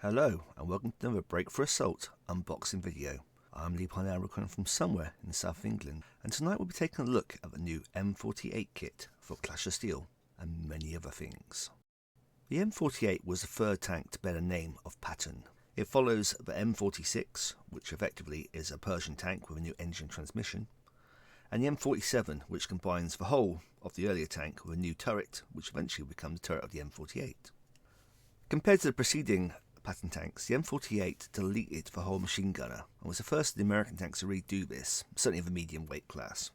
Hello and welcome to another Break for Assault unboxing video. I'm Lee Parnell, recording from somewhere in the south of England, and tonight we'll be taking a look at the new M48 kit for Clash of Steel and many other things. The M48 was the third tank to bear the name of Patton. It follows the M46, which effectively is a Persian tank with a new engine transmission, and the M47, which combines the whole of the earlier tank with a new turret, which eventually will become the turret of the M48. Compared to the preceding Patton tanks, the M48 deleted the whole machine gunner and was the first of the American tanks to redo this, certainly of the medium weight class.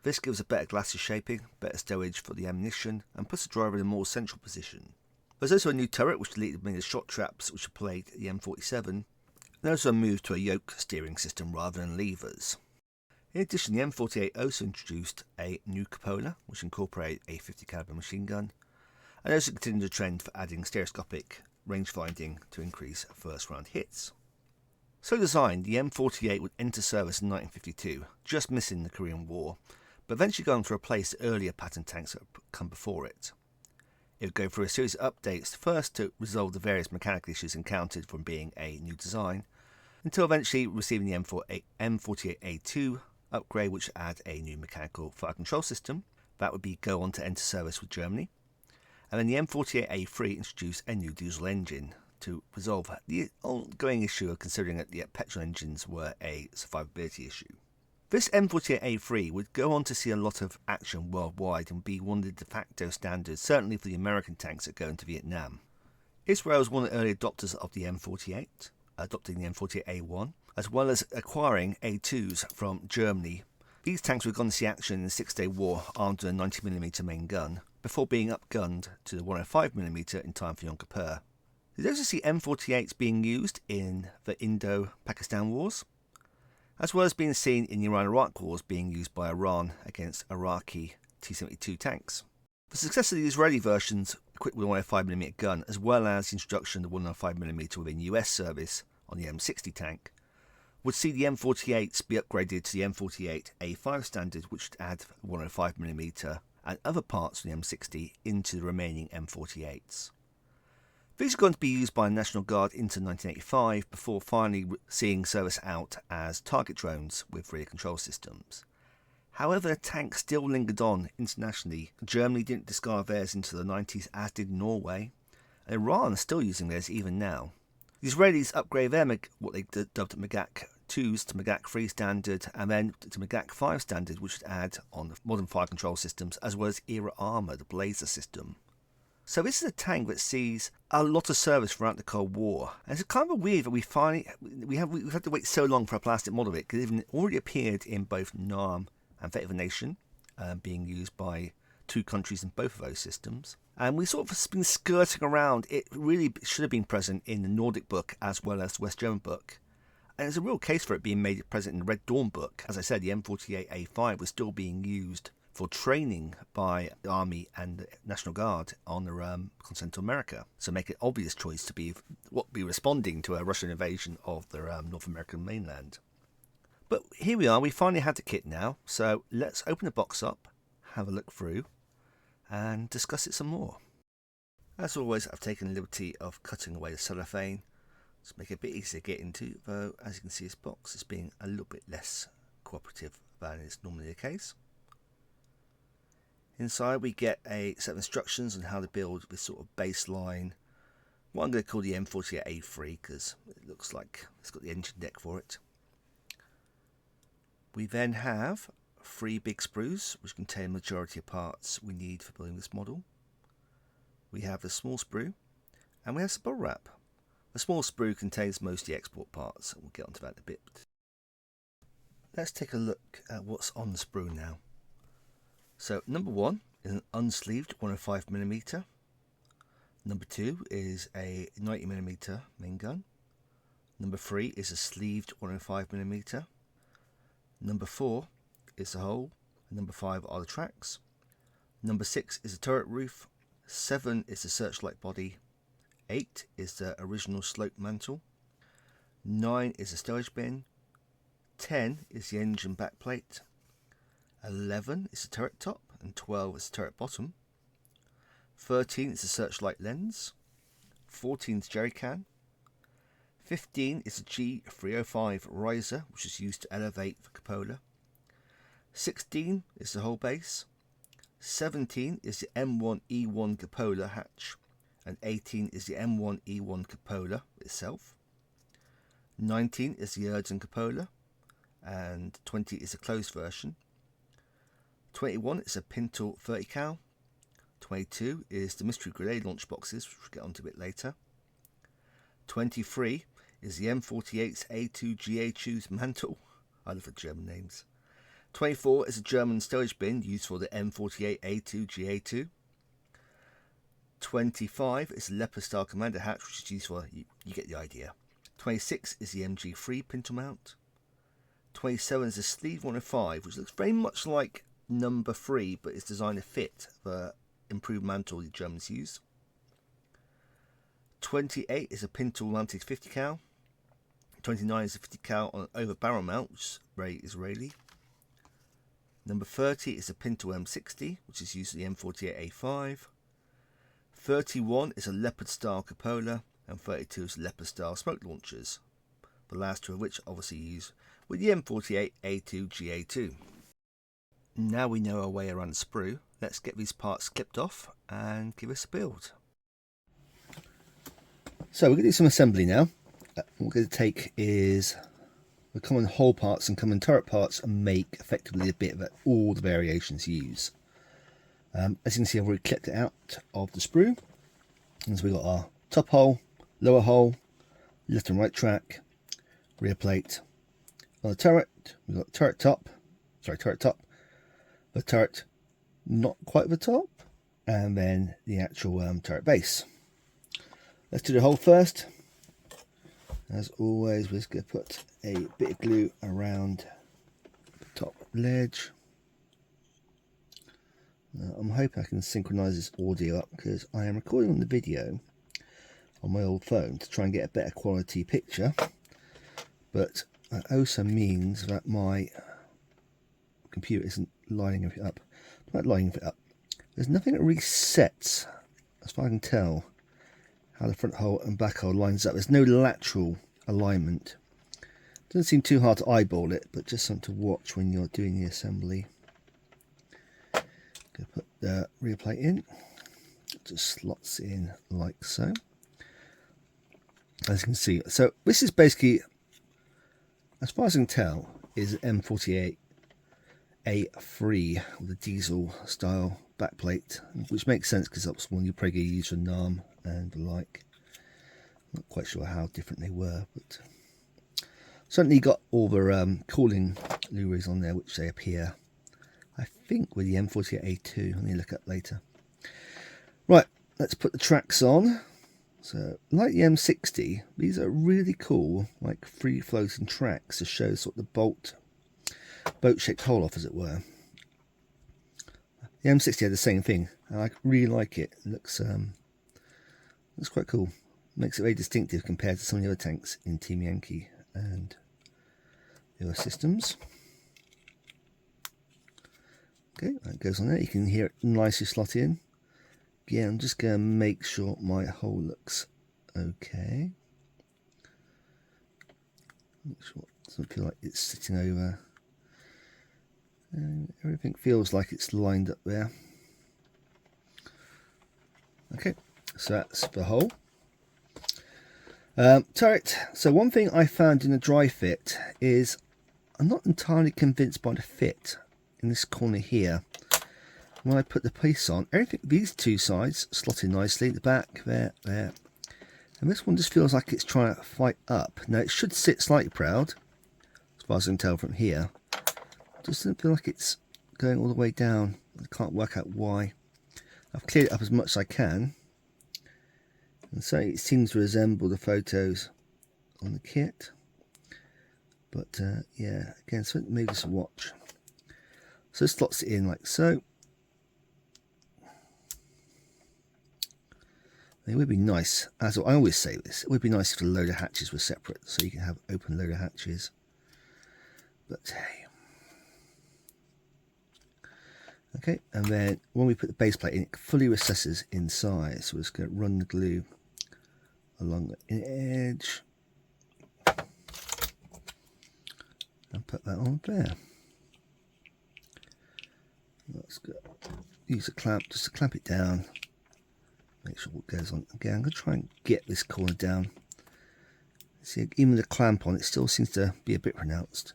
This gives a better glacis shaping, better stowage for the ammunition, and puts the driver in a more central position. There's also a new turret which deleted many of the shot traps which were played at the M47, and also a move to a yoke steering system rather than levers. In addition, the M48 also introduced a new cupola which incorporated a 50 caliber machine gun, and also continued the trend for adding stereoscopic rangefinding to increase first round hits. So designed, the M48 would enter service in 1952, just missing the Korean War, but eventually going to replace the earlier Patton tanks that had come before it. It would go through a series of updates, first to resolve the various mechanical issues encountered from being a new design, until eventually receiving the M48A2 upgrade, which would add a new mechanical fire control system. That would go on to enter service with Germany. And then the M48A3 introduced a new diesel engine to resolve the ongoing issue of considering that the petrol engines were a survivability issue. This M48A3 would go on to see a lot of action worldwide and be one of the de facto standards, certainly for the American tanks that go into Vietnam. Israel was one of the early adopters of the M48, adopting the M48A1, as well as acquiring A2s from Germany. These tanks would go on to see action in the Six-Day War armed with a 90mm main gun, before being upgunned to the 105mm in time for Yom Kippur. You'd also see M48s being used in the Indo-Pakistan Wars, as well as being seen in the Iran-Iraq Wars being used by Iran against Iraqi T-72 tanks. The success of the Israeli versions equipped with a 105mm gun, as well as the introduction of the 105mm within US service on the M60 tank, would see the M48s be upgraded to the M48A5 standard, which would add 105mm and other parts of the M60 into the remaining M48s. These are going to be used by the National Guard into 1985 before finally seeing service out as target drones with rear control systems. However, the tank still lingered on internationally. Germany didn't discard theirs into the 90s, as did Norway, and Iran is still using theirs even now. The Israelis upgraded what they dubbed Magach 2s to Magach 3 standard, and then to Magach 5 standard, which would add on the modern fire control systems, as well as era armor, the blazer system. So this is a tank that sees a lot of service throughout the Cold War, and it's kind of weird that we've had to wait so long for a plastic model of it, because it already appeared in both NAM and Fate of a Nation, being used by two countries in both of those systems. And we sort of been skirting around. It really should have been present in the Nordic book as well as the West German book. And there's a real case for it being made present in the Red Dawn book. As I said, the M48A5 was still being used for training by the Army and the National Guard on the continental America. So make an obvious choice to be responding to a Russian invasion of the North American mainland. But here we are, we finally had the kit now. So let's open the box up, have a look through, and discuss it some more. As always, I've taken the liberty of cutting away the cellophane to make it a bit easier to get into, though as you can see this box is being a little bit less cooperative than is normally the case. Inside we get a set of instructions on how to build this sort of baseline, what I'm going to call the M48A3 because it looks like it's got the engine deck for it. We then have 3 big sprues which contain the majority of parts we need for building this model. We have a small sprue and we have some bubble wrap. The small sprue contains most of the export parts, and we'll get onto that in a bit. Let's take a look at what's on the sprue now. So number 1 is an unsleeved 105mm. Number 2 is a 90mm main gun. Number 3 is a sleeved 105mm. Number 4 is the hull, and number 5 are the tracks. Number 6 is the turret roof. 7 is the searchlight body. 8 is the original slope mantle. 9 is the stowage bin. 10 is the engine backplate. 11 is the turret top, and 12 is the turret bottom. 13 is the searchlight lens. 14 is jerry can. 15 is a G305 riser, which is used to elevate the cupola. 16 is the whole base. 17 is the M1E1 cupola hatch, and 18 is the M1E1 cupola itself. 19 is the Erdsen cupola, and 20 is a closed version. 21 is a Pintle 30 cal. 22 is the mystery grenade launch boxes, which we'll get onto a bit later. 23 is the M48's A2GA2's mantle. I love the German names. 24 is a German stowage bin used for the M48 A2GA2. 25 is the Leopard style commander hatch, which is used for, you get the idea. 26 is the MG3 pintle mount. 27 is the Sleeve 105, which looks very much like number 3, but is designed to fit the improved mantle the Germans use. 28 is a Pintle mounted 50 cal. 29 is a 50 cal on an over barrel mount, which is very Israeli. Number 30 is a Pintle M60, which is used in the M48A5. 31 is a Leopard style cupola, and 32 is Leopard style smoke launchers, the last two of which obviously used with the M48 A2GA2. Now we know our way around the sprue, let's get these parts clipped off and give us a build. So we're going to do some assembly now. What we're going to take is the common hull parts and common turret parts and make effectively a bit of all the variations use. As you can see, I've already clipped it out of the sprue. And so we've got our top hull, lower hull, left and right track, rear plate. On the turret, we've got turret top, the turret not quite the top, and then the actual turret base. Let's do the hull first. As always, we're just going to put a bit of glue around the top ledge. Now, I'm hoping I can synchronize this audio up because I am recording on the video on my old phone to try and get a better quality picture, but that also means that my computer isn't lining it up. Not lining it up. There's nothing that resets, as far as I can tell, how the front hull and back hull lines up. There's no lateral alignment. Doesn't seem too hard to eyeball it, but just something to watch when you're doing the assembly. Going to put the rear plate in. It just slots in like so. As you can see, so this is basically, as far as I can tell, is an M48 A3 with a diesel style backplate, which makes sense because that's one you probably use for NAM and the like. Not quite sure how different they were, but certainly got all the cooling luries on there, which they appear, I think, with the M48A2. Let me look up later. Right, let's put the tracks on. So, like the M60, these are really cool, like free floating tracks to show sort of the boat-shaped hull off, as it were. The M60 had the same thing, and I really like it. It looks quite cool. Makes it very distinctive compared to some of the other tanks in Team Yankee and the other systems. Okay, that goes on there. You can hear it nicely slot in. Yeah, I'm just going to make sure my hull looks okay. Make sure it doesn't feel like it's sitting over. And everything feels like it's lined up there. Okay, so that's the hull. Turret. So one thing I found in the dry fit is I'm not entirely convinced by the fit in this corner here. When I put the piece on, everything, these two sides slot in nicely, the back, there, and this one just feels like it's trying to fight up. Now it should sit slightly proud, as far as I can tell from here. It just doesn't feel like it's going all the way down. I can't work out why. I've cleared it up as much as I can, and so it seems to resemble the photos on the kit. But yeah, again, so maybe just watch. So it slots it in like so. It would be nice, as I always say this, it would be nice if the loader hatches were separate, so you can have open loader hatches. But hey. Okay, and then when we put the base plate in, it fully recesses inside. So we're just going to run the glue along the edge. put that on there. Let's go. Use a clamp just to clamp it down. Make sure it goes on. Again, I'm going to try and get this corner down. See, even the clamp on it still seems to be a bit pronounced.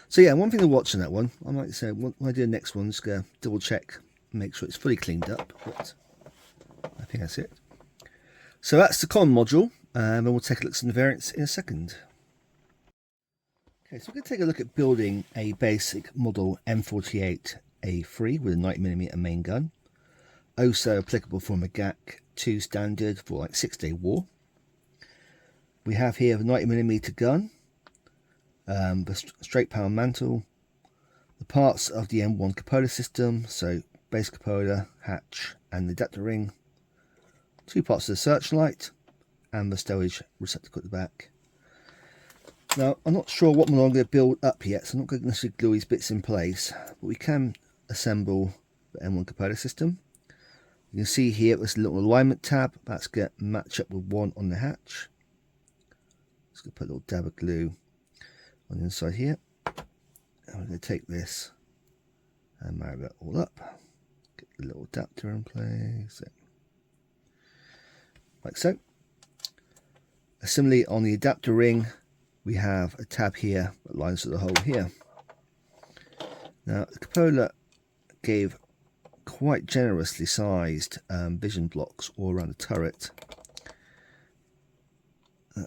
So yeah, one thing to watch on that one, I might say when I do the next one, just go double check, make sure it's fully cleaned up. But I think that's it. So that's the common module, and we'll take a look at some variants in a second. Okay, so we're going to take a look at building a basic model M48 A3 with a 90mm main gun. Also applicable for Magach 2 standard for like 6-day war. We have here the 90mm gun, the straight power mantle, the parts of the M1 cupola system, so base cupola, hatch and the adapter ring, 2 parts of the searchlight and the stowage receptacle at the back. Now I'm not sure what model I'm going to build up yet, so I'm not going to necessarily glue these bits in place, but we can assemble the M1 cupola system. You can see here this little alignment tab, that's going to match up with one on the hatch. Just going to put a little dab of glue on the inside here. And we're going to take this and marry that all up. Get the little adapter in place. Like so. Similarly on the adapter ring, we have a tab here that lines to the hole here. Now the cupola gave quite generously sized vision blocks all around the turret.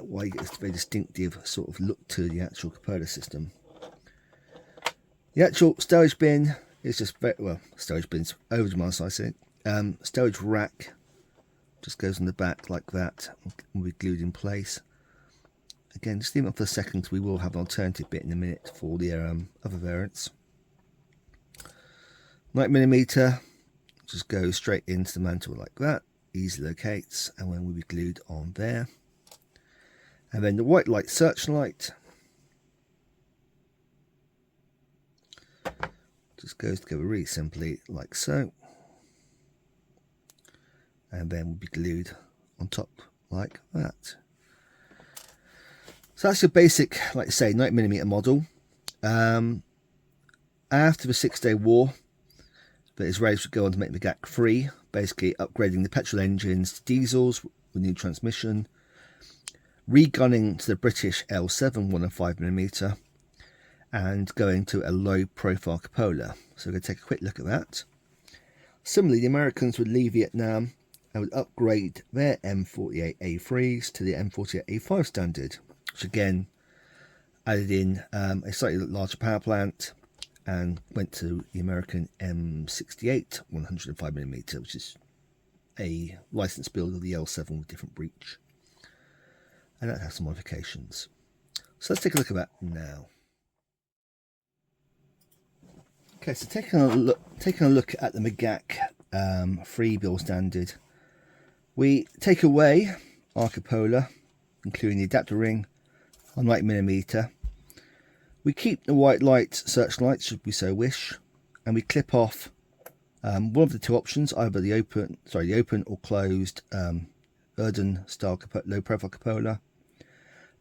Why you get this very distinctive sort of look to the actual cupola system. The actual stowage bin is just very well. Stowage bin's over my size. Stowage rack just goes on the back like that. Will be glued in place. Again, just leave it for a second. We will have an alternative bit in a minute for the other variants. 90mm just goes straight into the mantle like that. Easily locates, and then will be glued on there. And then the white light searchlight just goes together really simply like so, and then will be glued on top like that. So that's your basic, like I say, 90mm model. After the 6-day war, the Israelis would go on to make the Magach 3, basically upgrading the petrol engines to diesels with new transmission, regunning to the British L7 105mm, and going to a low profile cupola. So we're going to take a quick look at that. Similarly, the Americans would leave Vietnam and would upgrade their M48 A3s to the M48 A5 standard, which again added in a slightly larger power plant and went to the American M68 105mm, which is a licensed build of the L7 with different breech. And that has some modifications. So let's take a look at that now. Okay, so taking a look at the Magach 3 build standard, we take away our cupola, including the adapter ring, on 90mm. We keep the white light searchlight should we so wish, and we clip off one of the two options, either the open or closed Erden style low profile cupola,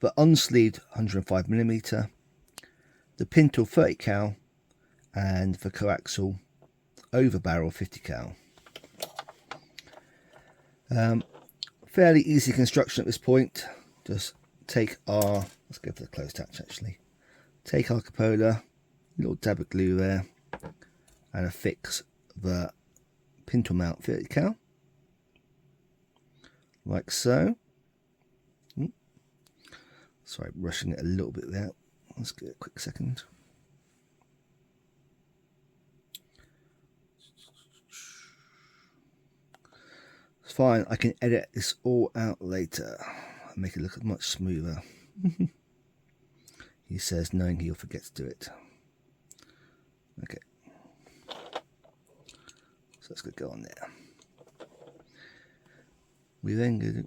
the unsleeved 105mm, the pintle 30 cal, and the coaxial over barrel 50 cal. Fairly easy construction at this point. Just take our, let's go for the closed hatch actually. Take our cupola, little dab of glue there, and affix the pintle mount 30 cal, like so. Sorry, rushing it a little bit there. Let's get a quick second. It's fine, I can edit this all out later and make it look much smoother. He says, knowing he'll forget to do it. Okay. So let's go on there. We then go.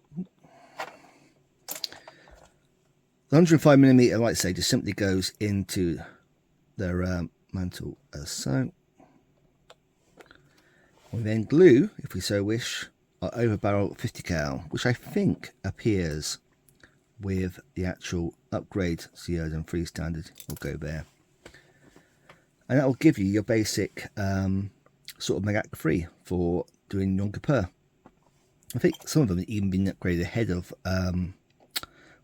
The 105mm, like I say, just simply goes into their mantle as so. We then glue, if we so wish, our over barrel 50 cal, which I think appears with the actual upgrade to the Erden 3 standard. Will go there. and that will give you your basic sort of Magach 3 for doing Yom Kippur. I think some of them have even been upgraded ahead of the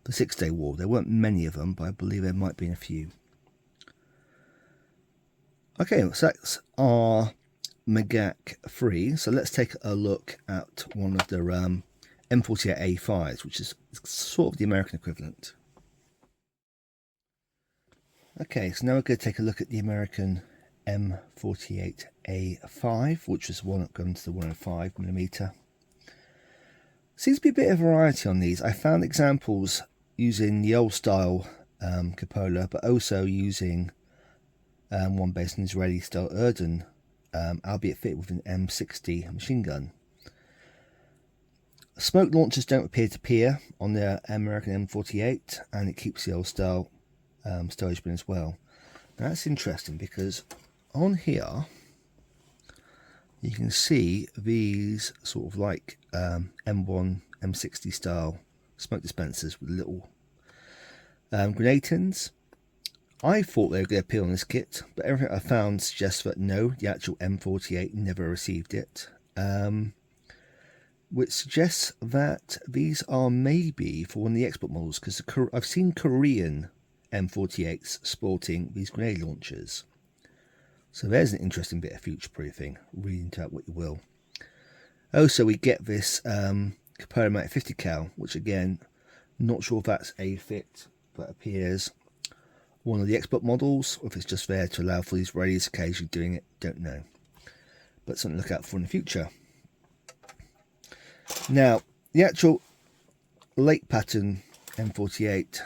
6-Day War. There weren't many of them, but I believe there might be a few. Okay, so that's our Magach 3. So let's take a look at one of the M48 A5s, which is sort of the American equivalent. Okay, so now we're going to take a look at the American M48 A5, which is one that goes to the 105mm. Seems to be a bit of variety on these. I found examples using the old style cupola, but also using one based on Israeli style Erden, albeit fitted with an M60 machine gun. Smoke launchers don't appear to peer on the American M48, and it keeps the old style storage bin as well. Now that's interesting because on here you can see these sort of like M1, M60 style smoke dispensers with little grenade tins. I thought they were going to appear on this kit, but everything I found suggests that no, the actual M48 never received it, which suggests that these are maybe for one of the export models, because I've seen Korean M48s sporting these grenade launchers. So there's an interesting bit of future proofing. Read into that what you will. Also, we get this Cupola Mate 50 cal, which again, not sure if that's a fit, but appears one of the export models, or if it's just there to allow for these Israelis occasionally doing it, don't know. But something to look out for in the future. Now, the actual late pattern M48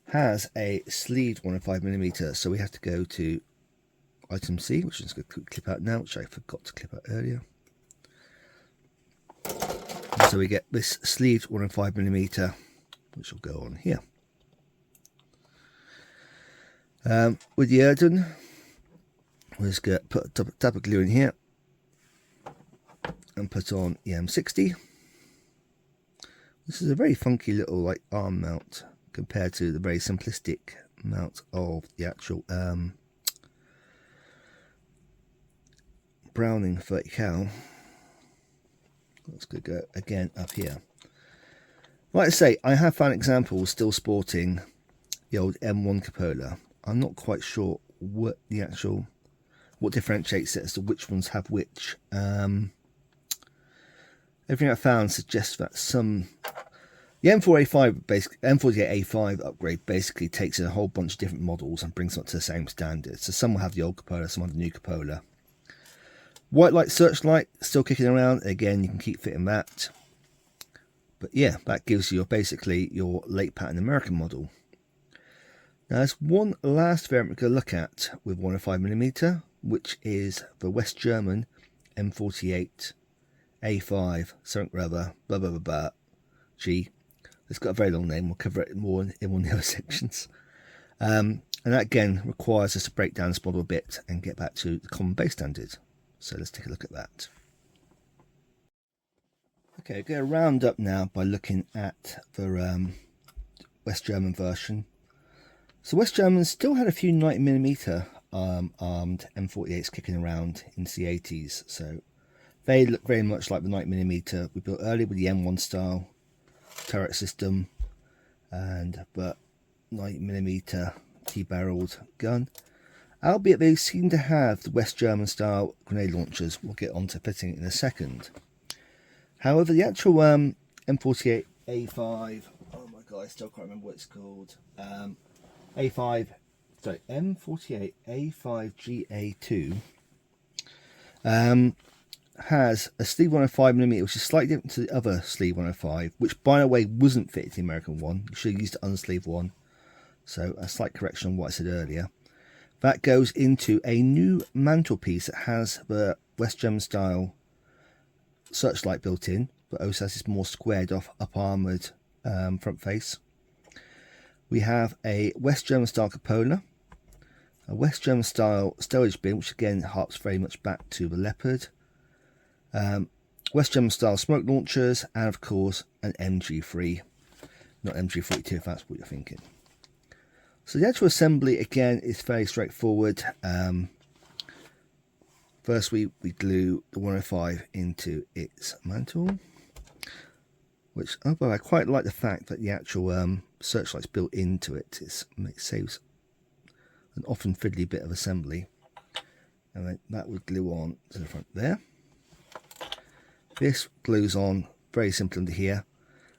has a sleeved 105mm, so we have to go to item C, which is going to clip out now, which I forgot to clip out earlier. And so we get this sleeved 105mm, which will go on here. With the Erden, we're just going to put a dab of glue in here and put on the M60. This is a very funky little like arm mount compared to the very simplistic mount of the actual Browning 30 cal. Let's go again up here. Like I say, I have found examples still sporting the old M1 cupola. I'm not quite sure what differentiates it as to which ones have which. Everything I found suggests that the M48 A5 upgrade basically takes in a whole bunch of different models and brings them up to the same standard. So some will have the old cupola, some have the new cupola. White light searchlight still kicking around. Again, you can keep fitting that. But yeah, that gives you basically your late pattern American model. Now there's one last variant we're going to look at with 105mm, which is the West German M48 A5 something or other, blah blah blah blah G. It's got a very long name. We'll cover it more in one of the other sections. And that again requires us to break down this model a bit and get back to the common base standard. So let's take a look at that. Okay, I'm going to round up now by looking at the West German version. So West Germans still had a few 90mm armed M48s kicking around into the 80s. So they look very much like the 90mm we built earlier with the M1 style turret system, but 90mm T-barreled gun. Albeit they seem to have the West German style grenade launchers. We'll get onto fitting it in a second. However, the actual M48 A5, oh my god, I still can't remember what it's called. M48 A5GA2 has a sleeve 105mm, which is slightly different to the other sleeve 105, which by the way wasn't fitted to the American one. You should have used the unsleeved one. So a slight correction on what I said earlier. That goes into a new mantelpiece that has the West German style searchlight built in, but also has this more squared off up armoured front face. We have a West German style cupola, a West German style storage bin, which again harps very much back to the Leopard, West German style smoke launchers, and of course an MG3, not MG42 if that's what you're thinking. So the actual assembly again is fairly straightforward. First we glue the 105 into its mantle, which I quite like the fact that the actual searchlight's built into it. It saves an often fiddly bit of assembly. And then that would glue on to the front there. This glues on very simply under here.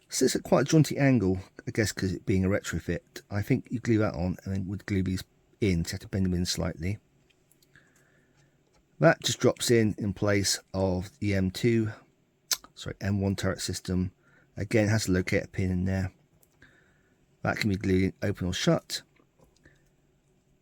Sits at quite a jaunty angle, I guess because it being a retrofit. I think you glue that on and then would glue these in, so you have to bend them in slightly. That just drops in place of the M1 turret system. Again, it has a locator pin in there. That can be glued open or shut.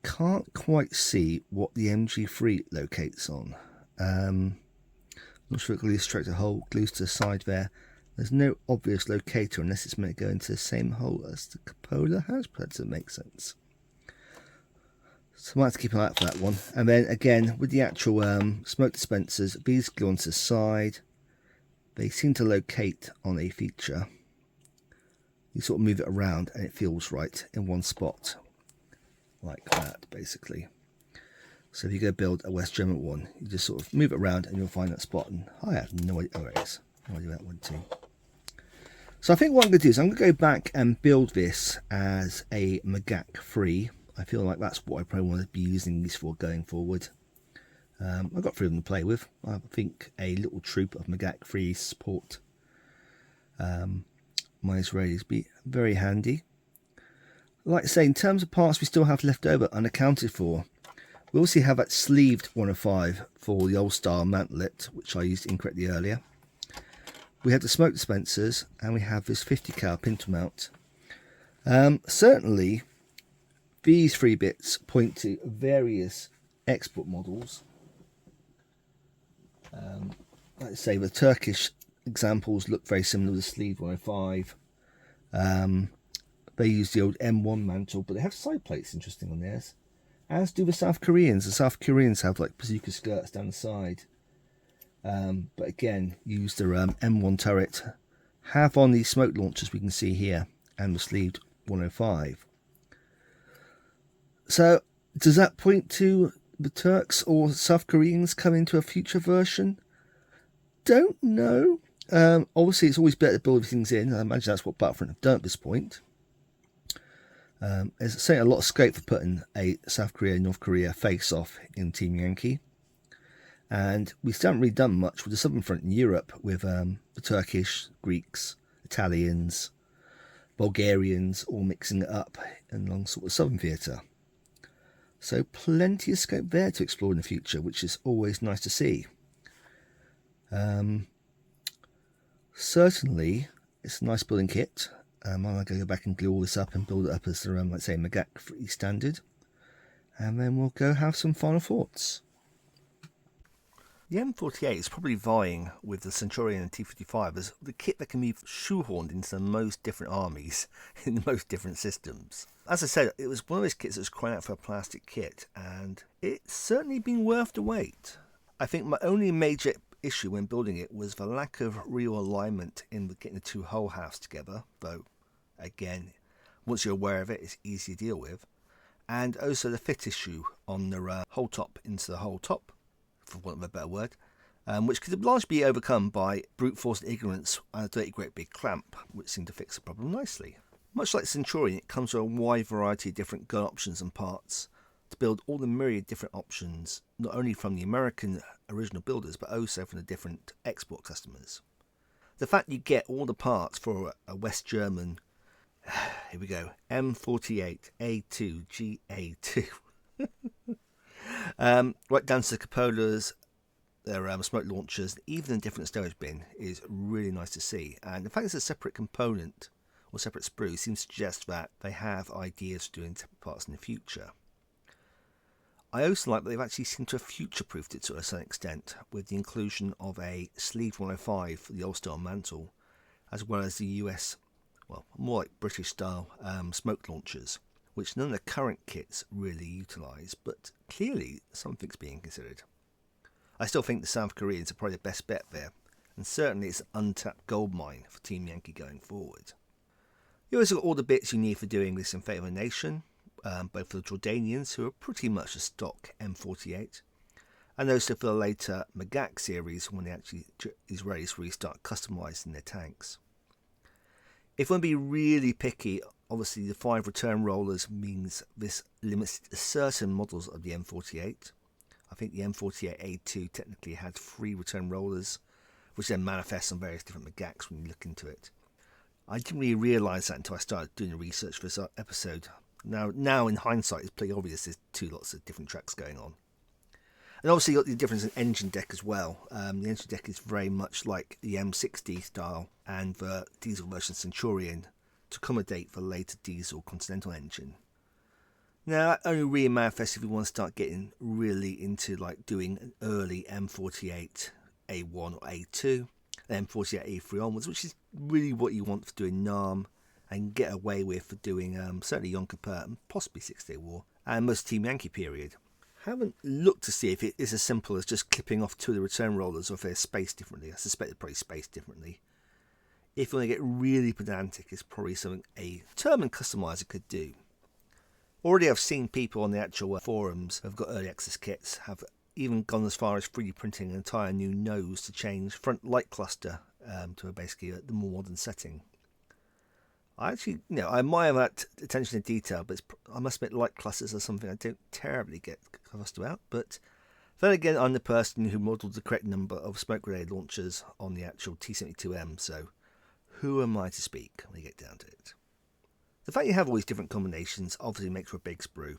Can't quite see what the MG3 locates on. Not sure it glues straight to the hole, glues to the side there. There's no obvious locator unless it's meant to go into the same hole as the cupola has, but that doesn't make sense. So I might have to keep an eye out for that one. And then again, with the actual smoke dispensers, these glue onto the side. They seem to locate on a feature. You sort of move it around and it feels right in one spot. Like that, basically. So if you go build a West German one, you just sort of move it around and you'll find that spot. And I have no idea where it is. No idea where that one too. So I think what I'm going to do is I'm going to go back and build this as a Magach 3. I feel like that's what I probably want to be using these for going forward. I've got 3 of them to play with. I think a little troop of Magach 3 support my Israelis would be very handy. Like I say, in terms of parts we still have left over unaccounted for, we also have that sleeved 105 for the old style mantlet, which I used incorrectly earlier. We have the smoke dispensers, and we have this 50 cal pintle mount. Certainly, these 3 bits point to various export models. Like I say, the Turkish examples look very similar to the sleeved 105. They use the old M1 mantle, but they have side plates, interesting on theirs. As do the South Koreans. The South Koreans have like bazooka skirts down the side. But again, use their M1 turret. Have on these smoke launchers we can see here, and the sleeved 105. So, does that point to the Turks or South Koreans coming to a future version? Don't know. Obviously, it's always better to build things in. I imagine that's what Battlefront have done at this point. There's certainly a lot of scope for putting a South Korea North Korea face off in Team Yankee, and we still haven't really done much with the Southern Front in Europe with the Turkish, Greeks, Italians, Bulgarians all mixing it up in along sort of Southern theatre. So plenty of scope there to explore in the future, which is always nice to see. Certainly, it's a nice building kit. I'm going to go back and glue all this up and build it up as the, let's say, Magach 3 standard. And then we'll go have some final thoughts. The M48 is probably vying with the Centurion and T-55 as the kit that can be shoehorned into the most different armies in the most different systems. As I said, it was one of those kits that was crying out for a plastic kit, and it's certainly been worth the wait. I think my only major issue when building it was the lack of real alignment in getting the 2 hull halves together, though again, once you're aware of it, it's easy to deal with. And also the fit issue on the hull top into the hull top, for want of a better word, which could largely be overcome by brute force and ignorance and a dirty great big clamp, which seemed to fix the problem nicely. Much like Centurion, it comes with a wide variety of different gun options and parts to build all the myriad different options, not only from the American original builders, but also from the different export customers. The fact you get all the parts for a West German, here we go, M48 A2 GA2, right down to the cupolas, their smoke launchers, even the different storage bin is really nice to see. And the fact it's a separate component or separate sprue seems to suggest that they have ideas for doing separate parts in the future. I also like that they've actually seemed to have future-proofed it to a certain extent with the inclusion of a sleeved 105 for the old-style mantle, as well as the US, well, more like British-style smoke launchers, which none of the current kits really utilise, but clearly something's being considered. I still think the South Koreans are probably the best bet there, and certainly it's an untapped goldmine for Team Yankee going forward. You also got all the bits you need for doing this in Fate of a Nation, both for the Jordanians, who are pretty much a stock M48, and also for the later Magach series when the Israelis really start customising their tanks. If we want to be really picky, obviously the 5 return rollers means this limits to certain models of the M48. I think the M48A2 technically had 3 return rollers, which then manifests on various different Magachs when you look into it. I didn't really realise that until I started doing the research for this episode. Now in hindsight, it's pretty obvious there's 2 lots of different tracks going on. And obviously you've got the difference in engine deck as well. The engine deck is very much like the M60 style and the diesel version Centurion to accommodate for later diesel Continental engine. Now that only really manifests if you want to start getting really into like doing an early M48 A1 or A2, and M48 A3 onwards, which is really what you want for doing NARM and get away with for doing certainly Yonker Pert and possibly 6 Day War and most Team Yankee period. Haven't looked to see if it is as simple as just clipping off 2 of the return rollers or if they're spaced differently. I suspect they're probably spaced differently. If you want to get really pedantic, it's probably something a determined customizer could do. Already I've seen people on the actual forums who have got early access kits have even gone as far as 3D printing an entire new nose to change front light cluster to basically the more modern setting. I actually, I admire that attention to detail, but I must admit light clusters are something I don't terribly get fussed about. But then again, I'm the person who modelled the correct number of smoke grenade launchers on the actual T-72M, so who am I to speak when you get down to it? The fact you have all these different combinations obviously makes for a big sprue.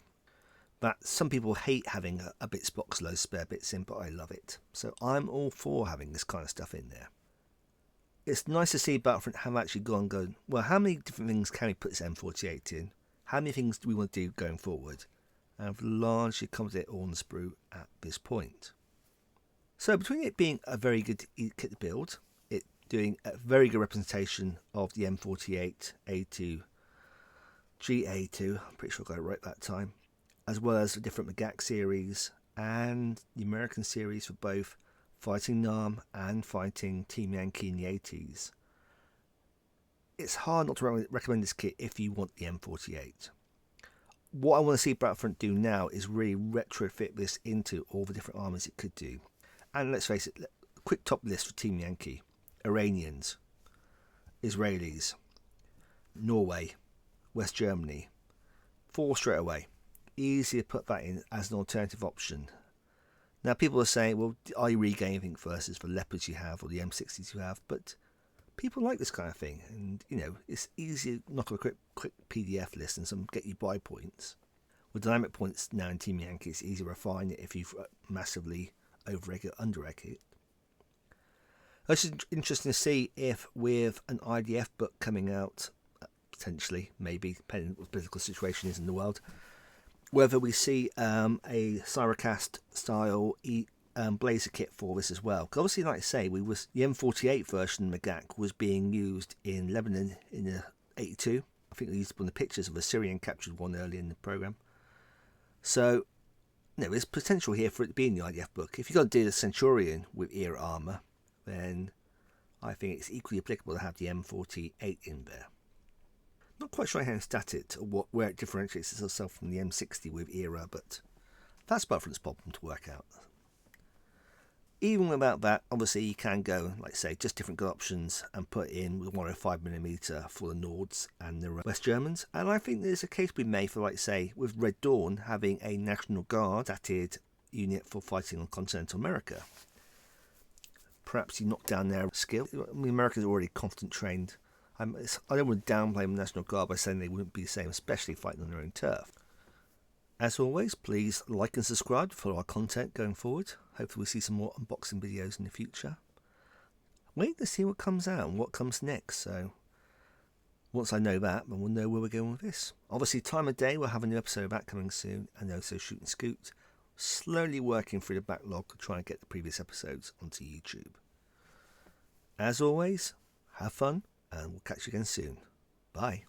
That some people hate having a bits box load spare bits in, but I love it. So I'm all for having this kind of stuff in there. It's nice to see Battlefront have actually gone, well, how many different things can we put this M48 in? How many things do we want to do going forward? And I've largely accommodated all on the sprue at this point. So between it being a very good kit to build, it doing a very good representation of the M48 A2 GA2, I'm pretty sure I got it right that time, as well as the different Magach series and the American series for both fighting NARM and fighting Team Yankee in the 80s. It's hard not to recommend this kit if you want the M48. What I want to see Battlefront do now is really retrofit this into all the different armies it could do. And let's face it, quick top list for Team Yankee. Iranians, Israelis, Norway, West Germany. 4 straight away. Easy to put that in as an alternative option. Now people are saying, well, are you regaining anything versus the Leopards you have or the M60s you have? But people like this kind of thing, and it's easy to knock a quick PDF list and some get you buy points. With dynamic points now in Team Yankee, it's easy to refine it if you've massively over-egg it, under-egg it. It's interesting to see if with an IDF book coming out, potentially, maybe, depending on what the political situation is in the world, whether we see a Cyrocast style blazer kit for this as well. Because obviously, like I say, the M48 version Magach was being used in Lebanon in the 82. I think they used one of the pictures of a Syrian captured one early in the program. So, there's potential here for it to be in the IDF book. If you're going to do the Centurion with era armour, then I think it's equally applicable to have the M48 in there. Not quite sure how to stat it or where it differentiates itself from the M60 with era, but that's Battlefront's problem to work out. Even without that, obviously you can go, like I say, just different gun options and put in with 105mm for the Nords and the West Germans. And I think there's a case to be made for, like say, with Red Dawn having a National Guard statted unit for fighting on continental America. Perhaps you knock down their skill. I mean, Americans are already confident trained. I don't want to downplay the National Guard by saying they wouldn't be the same, especially fighting on their own turf. As always, please like and subscribe to follow our content going forward. Hopefully we'll see some more unboxing videos in the future. Wait to see what comes out and what comes next, so once I know that, then we'll know where we're going with this. Obviously, time of day, we'll have a new episode of that coming soon, and also Shoot and Scoot. Slowly working through the backlog to try and get the previous episodes onto YouTube. As always, have fun, and we'll catch you again soon. Bye.